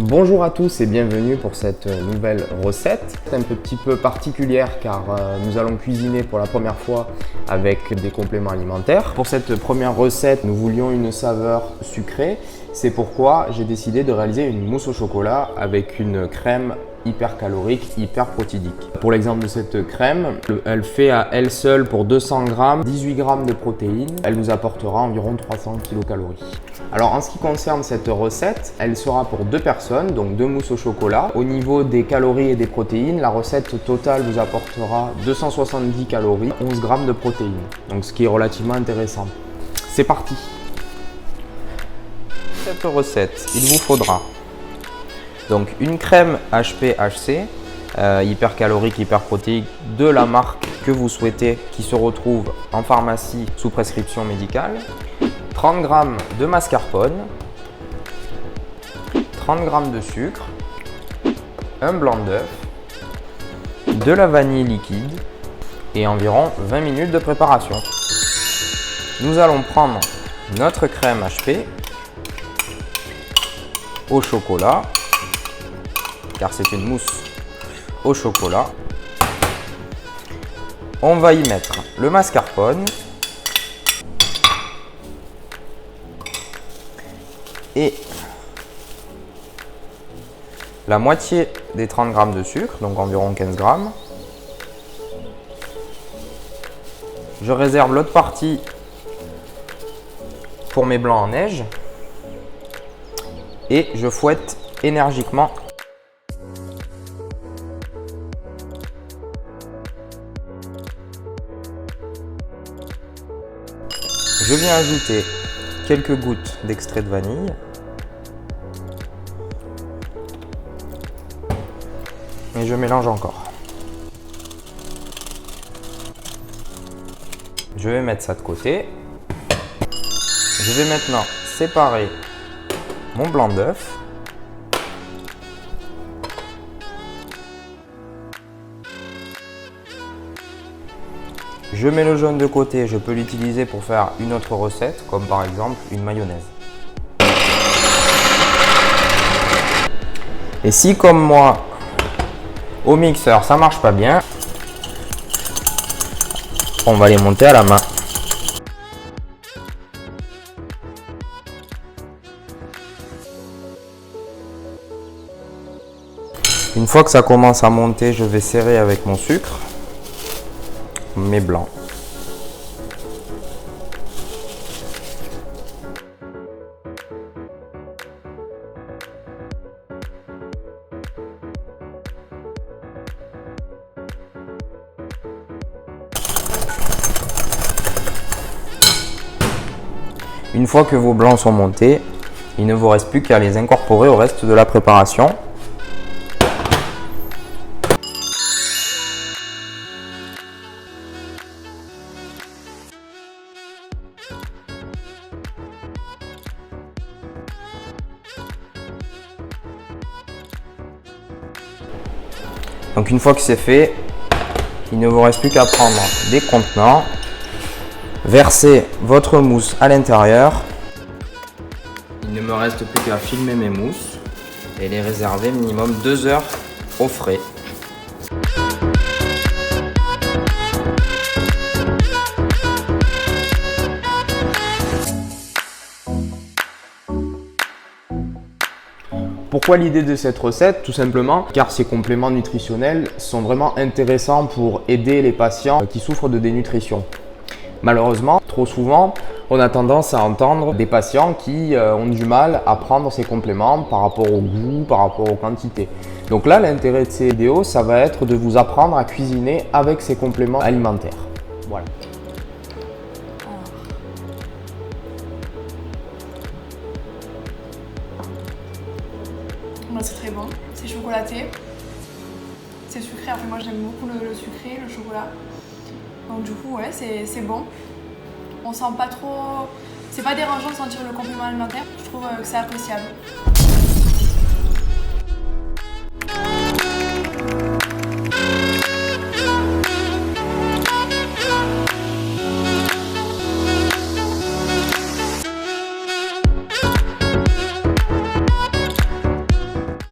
Bonjour à tous et bienvenue pour cette nouvelle recette. C'est un petit peu particulière car nous allons cuisiner pour la première fois avec des compléments alimentaires. Pour cette première recette, nous voulions une saveur sucrée. C'est pourquoi j'ai décidé de réaliser une mousse au chocolat avec une crème hyper calorique, hyper protidique. Pour l'exemple de cette crème, elle fait à elle seule pour 200 g, 18 g de protéines. Elle nous apportera environ 300 kcal. Alors en ce qui concerne cette recette, elle sera pour 2 personnes, donc 2 mousses au chocolat. Au niveau des calories et des protéines, la recette totale vous apportera 270 calories, 11 g de protéines, donc ce qui est relativement intéressant. C'est parti! Cette recette, il vous faudra donc une crème HPHC, hyper calorique, hyper protéique, de la marque que vous souhaitez, qui se retrouve en pharmacie sous prescription médicale, 30 g de mascarpone, 30 g de sucre, un blanc d'œuf, de la vanille liquide et environ 20 minutes de préparation. Nous allons prendre notre crème HP au chocolat, car c'est une mousse au chocolat. On va y mettre le mascarpone et la moitié des 30 g de sucre, donc environ 15 g. Je réserve l'autre partie pour mes blancs en neige et je fouette énergiquement. Je viens ajouter quelques gouttes d'extrait de vanille. Et je mélange encore. Je vais mettre ça de côté. Je vais maintenant séparer mon blanc d'œuf. Je mets le jaune de côté, je peux l'utiliser pour faire une autre recette, comme par exemple une mayonnaise. Et si comme moi, au mixeur, ça marche pas bien, on va les monter à la main. Une fois que ça commence à monter, je vais serrer avec mon sucre mes blancs. Une fois que vos blancs sont montés, il ne vous reste plus qu'à les incorporer au reste de la préparation. Donc une fois que c'est fait, il ne vous reste plus qu'à prendre des contenants, verser votre mousse à l'intérieur. Il ne me reste plus qu'à filmer mes mousses et les réserver minimum 2 heures au frais. Pourquoi l'idée de cette recette? Tout simplement car ces compléments nutritionnels sont vraiment intéressants pour aider les patients qui souffrent de dénutrition. Malheureusement, trop souvent, on a tendance à entendre des patients qui ont du mal à prendre ces compléments par rapport au goût, par rapport aux quantités. Donc là, l'intérêt de ces vidéos, ça va être de vous apprendre à cuisiner avec ces compléments alimentaires. Voilà. C'est très bon, c'est chocolaté, c'est sucré, après moi j'aime beaucoup le sucré, le chocolat. Donc du coup ouais, c'est bon. On sent pas trop, c'est pas dérangeant de sentir le complément alimentaire, je trouve que c'est appréciable.